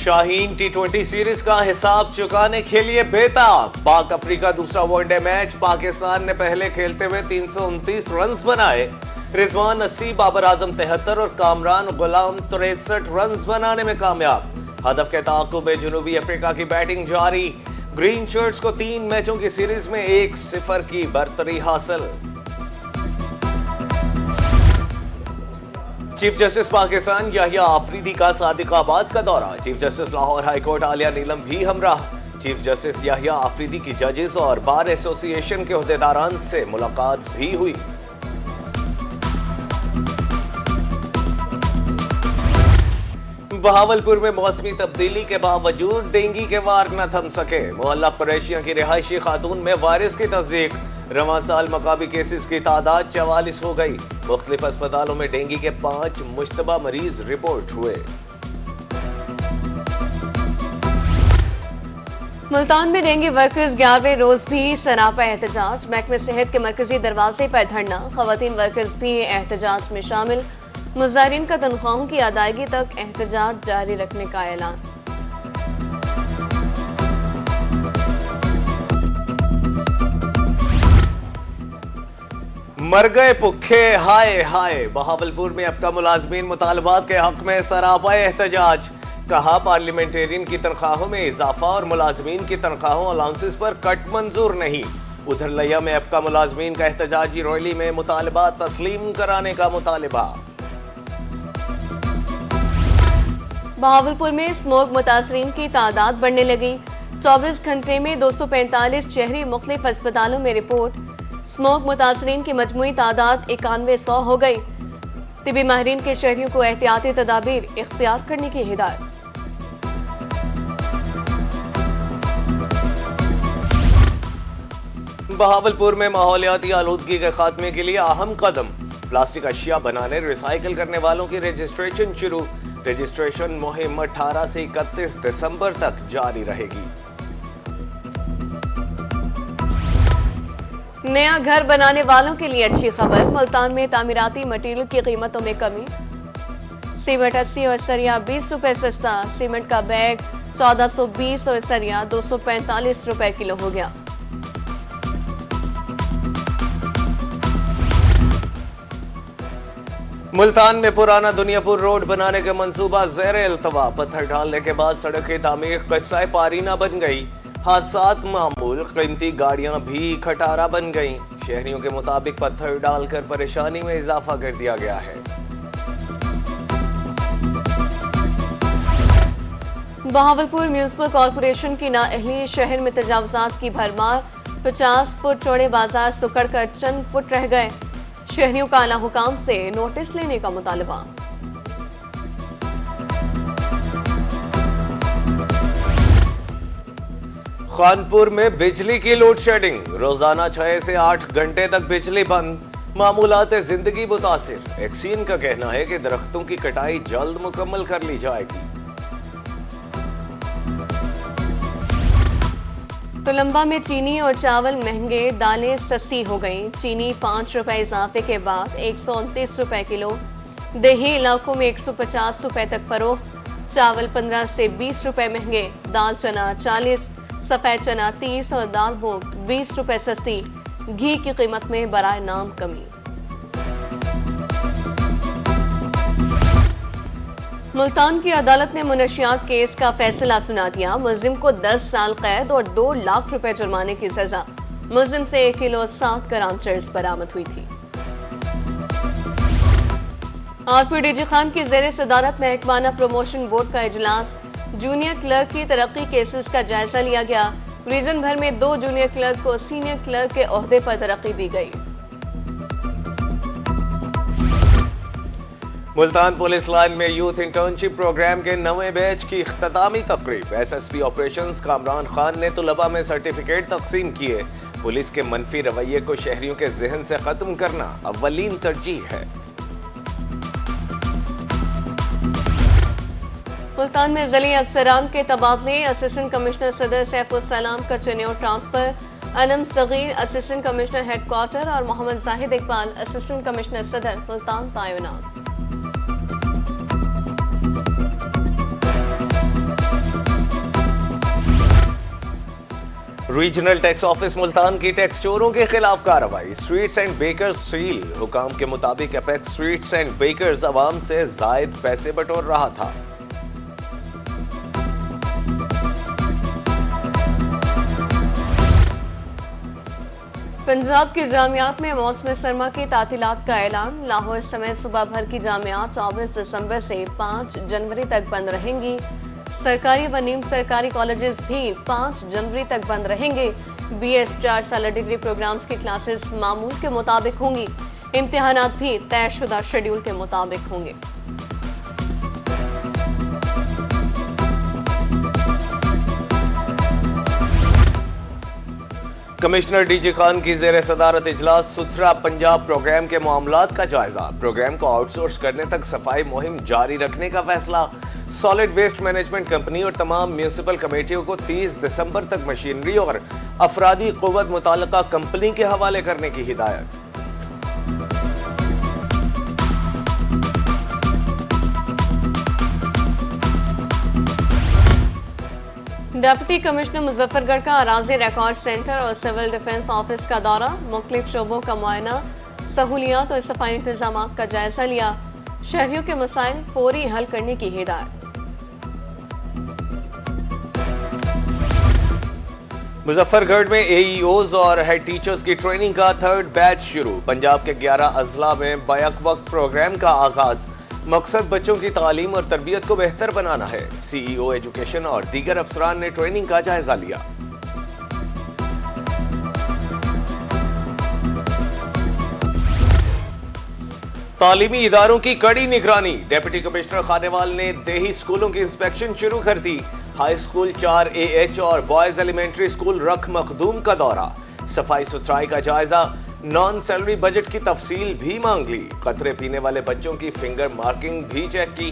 شاہین ٹی20 series کا حساب چکانے کے لیے بےتاب۔ پاک افریقہ دوسرا ون ڈے میچ، پاکستان نے پہلے کھیلتے ہوئے 329 رنز بنائے۔ رضوان 80، بابر اعظم 73 اور کامران غلام 63 رنز بنانے میں کامیاب۔ ہدف کے تعاقب میں جنوبی افریقہ کی بیٹنگ جاری، گرین شرٹس کو 3 میچوں کی سیریز میں 1-0 کی برتری حاصل۔ چیف جسٹس پاکستان یحییٰ آفریدی کا صادق آباد کا دورہ، chief justice Lahore high court Aalia Neelum بھی ہمراہ۔ چیف جسٹس یحییٰ آفریدی کی ججز اور بار ایسوسی ایشن کے عہدیداران سے ملاقات بھی ہوئی۔ بہاولپور میں موسمی تبدیلی کے باوجود ڈینگی کے وار نہ تھم سکے، محلہ قریشیاں کی رہائشی خاتون میں وائرس کی تصدیق۔ رواں سال مقامی کیسز کی تعداد 44 ہو گئی، مختلف اسپتالوں میں ڈینگی کے 5 مشتبہ مریض رپورٹ ہوئے۔ ملتان میں ڈینگی ورکرز 11ویں روز بھی سراپا احتجاج، محکمہ صحت کے مرکزی دروازے پر دھرنا، خواتین ورکرز بھی احتجاج میں شامل، مظاہرین کا تنخواہوں کی ادائیگی تک احتجاج جاری رکھنے کا اعلان۔ مر گئے بھوکے ہائے ہائے، بہاولپور میں اب کا ملازمین مطالبات کے حق میں سراپا احتجاج، کہا پارلیمنٹرین کی تنخواہوں میں اضافہ اور ملازمین کی تنخواہوں الاؤنسز پر کٹ منظور نہیں۔ ادھر لیا میں اب کا ملازمین کا احتجاجی ریلی میں مطالبات تسلیم کرانے کا مطالبہ۔ بہاولپور میں اسموگ متاثرین کی تعداد بڑھنے لگی، 24 گھنٹے میں 245 شہری مختلف اسپتالوں میں رپورٹ، اسموگ متاثرین کی مجموعی تعداد 9100 ہو گئی، طبی ماہرین کے شہریوں کو احتیاطی تدابیر اختیار کرنے کی ہدایت۔ بہاولپور میں ماحولیاتی آلودگی کے خاتمے کے لیے اہم قدم، پلاسٹک اشیاء بنانے ریسائیکل کرنے والوں کی رجسٹریشن شروع، رجسٹریشن مہم 18 سے 31 دسمبر تک جاری رہے گی۔ نیا گھر بنانے والوں کے لیے اچھی خبر، ملتان میں تعمیراتی مٹیریل کی قیمتوں میں کمی، سیمنٹ 80 اور سریا 20 روپے سستا، سیمنٹ کا بیگ 1420 اور سریا 245 روپے کلو ہو گیا۔ ملتان میں پرانا دنیا پور روڈ بنانے کا منصوبہ زیر التوا، پتھر ڈالنے کے بعد سڑک کی تعمیر قصہ پارینہ بن گئی، حادثات معمول، قیمتی گاڑیاں بھی کھٹارا بن گئیں، شہریوں کے مطابق پتھر ڈال کر پریشانی میں اضافہ کر دیا گیا ہے۔ بہاولپور میونسپل کارپوریشن کی نااہلی، شہر میں تجاوزات کی بھرمار، 50 فٹ چوڑے بازار سکڑ کر چند فٹ رہ گئے، شہریوں کا اعلیٰ حکام سے نوٹس لینے کا مطالبہ۔ خانپور میں بجلی کی لوڈ شیڈنگ، روزانہ 6 سے 8 گھنٹے تک بجلی بند، معمولات زندگی متاثر، ایکسین کا کہنا ہے کہ درختوں کی کٹائی جلد مکمل کر لی جائے گی۔ تلمبا میں چینی اور چاول مہنگے، دالیں سستی ہو گئیں، چینی 5 روپے اضافے کے بعد 129 روپے کلو، دیہی علاقوں میں 150 روپے تک فروخت، چاول 15 سے 20 روپے مہنگے، دال چنا 40، سفید چنا 30 اور دال مونگ 20 روپے سستی، گھی کی قیمت میں برائے نام کمی۔ ملتان کی عدالت نے منشیات کیس کا فیصلہ سنا دیا، ملزم کو 10 سال قید اور 2 لاکھ روپے جرمانے کی سزا، ملزم سے 1 کلو 7 گرام چرس برآمد ہوئی تھی۔ R P D G Khan کی زیر صدارت محکمانہ پروموشن بورڈ کا اجلاس، جونیئر کلرک کی ترقی کیسز کا جائزہ لیا گیا، ریجن بھر میں 2 جونیئر کلرک کو سینئر کلرک کے عہدے پر ترقی دی گئی۔ ملتان پولیس لائن میں یوتھ انٹرنشپ پروگرام کے 9ویں بیچ کی اختتامی تقریب، S S P operations Kamran Khan نے طلباء میں سرٹیفکیٹ تقسیم کیے، پولیس کے منفی رویے کو شہریوں کے ذہن سے ختم کرنا اولین ترجیح ہے۔ ملتان میں ضلعی افسران کے تبادلے، اسسٹنٹ کمشنر صدر سیف السلام کا چنیو ٹرانسفر، علم صغیر اسسٹنٹ کمشنر ہیڈ کوارٹر اور محمد زاہد اقبال اسسٹنٹ کمشنر صدر ملتان تعینات۔ ریجنل ٹیکس آفس ملتان کی ٹیکس چوروں کے خلاف کارروائی، سویٹس اینڈ بیکرز سیل، حکام کے مطابق اپیکس سویٹس اینڈ بیکرز عوام سے زائد پیسے بٹور رہا تھا۔ پنجاب کی جامعات میں موسم سرما کی تعطیلات کا اعلان، لاہور سمیت صوبہ بھر کی جامعات 24 دسمبر سے 5 جنوری تک بند رہیں گی۔ سرکاری و نیم سرکاری کالجز بھی 5 جنوری تک بند رہیں گے۔ BS 4 سالہ ڈگری پروگرامز کی کلاسز معمول کے مطابق ہوں گی، امتحانات بھی طے شدہ شیڈول کے مطابق ہوں گے۔ کمشنر ڈی جی خان کی زیر صدارت اجلاس، ستھرا پنجاب پروگرام کے معاملات کا جائزہ، پروگرام کو آؤٹ سورس کرنے تک صفائی مہم جاری رکھنے کا فیصلہ، سالڈ ویسٹ مینجمنٹ کمپنی اور تمام میونسپل کمیٹیوں کو 30 دسمبر تک مشینری اور افرادی قوت متعلقہ کمپنی کے حوالے کرنے کی ہدایت۔ ڈپٹی کمشنر مظفر گڑھ کا اراضی ریکارڈ سینٹر اور سول ڈیفنس آفس کا دورہ، مختلف شعبوں کا معائنہ، سہولیات اور صفائی انتظامات کا جائزہ لیا، شہریوں کے مسائل فوری حل کرنے کی ہدایت۔ مظفر گڑھ میں AEOs اور ہیڈ ٹیچرز کی ٹریننگ کا 3rd بیچ شروع، پنجاب کے 11 اضلاع میں بیک وقت پروگرام کا آغاز، مقصد بچوں کی تعلیم اور تربیت کو بہتر بنانا ہے۔ CEO ایجوکیشن اور دیگر افسران نے ٹریننگ کا جائزہ لیا۔ تعلیمی اداروں کی کڑی نگرانی، ڈپٹی کمشنر خانیوال نے دیہی اسکولوں کی انسپیکشن شروع کر دی، ہائی اسکول 4AH اور بوائز ایلیمنٹری اسکول رکھ مخدوم کا دورہ، صفائی ستھرائی کا جائزہ، نان سیلری بجٹ کی تفصیل بھی مانگ لی، قطرے پینے والے بچوں کی فنگر مارکنگ بھی چیک کی۔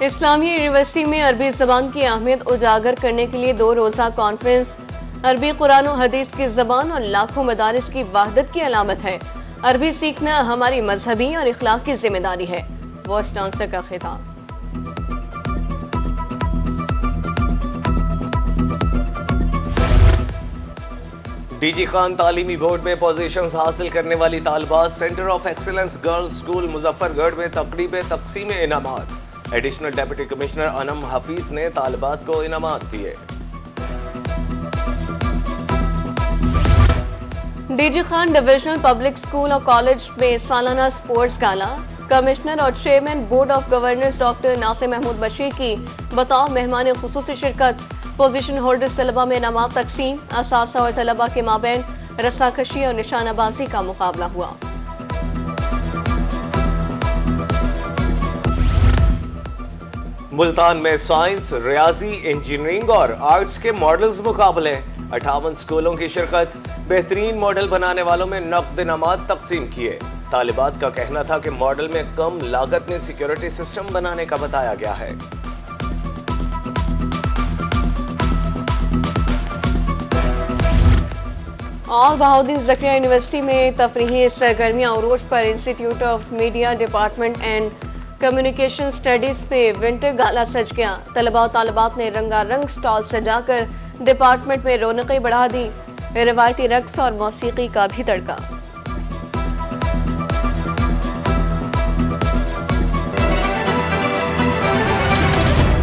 اسلامیہ یونیورسٹی میں عربی زبان کی اہمیت اجاگر کرنے کے لیے 2 روزہ کانفرنس، عربی قرآن و حدیث کی زبان اور لاکھوں مدارس کی وحدت کی علامت ہے، عربی سیکھنا ہماری مذہبی اور اخلاقی ذمہ داری ہے، وائس چانسلر کا خطاب۔ ڈی جی خان تعلیمی بورڈ میں پوزیشنز حاصل کرنے والی طالبات، centre of excellence girls school Muzaffargarh میں تقریب تقسیم انعامات، additional deputy commissioner Anum Hafeez نے طالبات کو انعامات دیے۔ D G Khan divisional public school اور کالج میں سالانہ سپورٹس گالا، کمشنر اور chairman board of governance doctor Nasir Mahmood Bashir کی بطور مہمان خصوصی شرکت، پوزیشن ہولڈرز طلبہ میں انعامات تقسیم، اساتذہ اور طلبہ کے مابین رسہ کشی اور نشانہ بازی کا مقابلہ ہوا۔ ملتان میں سائنس، ریاضی، انجینئرنگ اور آرٹس کے ماڈلز مقابلے، 58 اسکولوں کی شرکت، بہترین ماڈل بنانے والوں میں نقد انعامات تقسیم کیے۔ طالبات کا کہنا تھا کہ ماڈل میں کم لاگت میں سیکیورٹی سسٹم بنانے کا بتایا گیا ہے۔ اور بہاؤدین زکریا یونیورسٹی میں تفریحی سرگرمیاں عروج پر، institute of media department and communication studies پہ ونٹر گالا سج گیا، طلباء و طالبات نے رنگا رنگ سٹال سجا کر ڈپارٹمنٹ میں رونقیں بڑھا دی، روایتی رقص اور موسیقی کا بھی تڑکا۔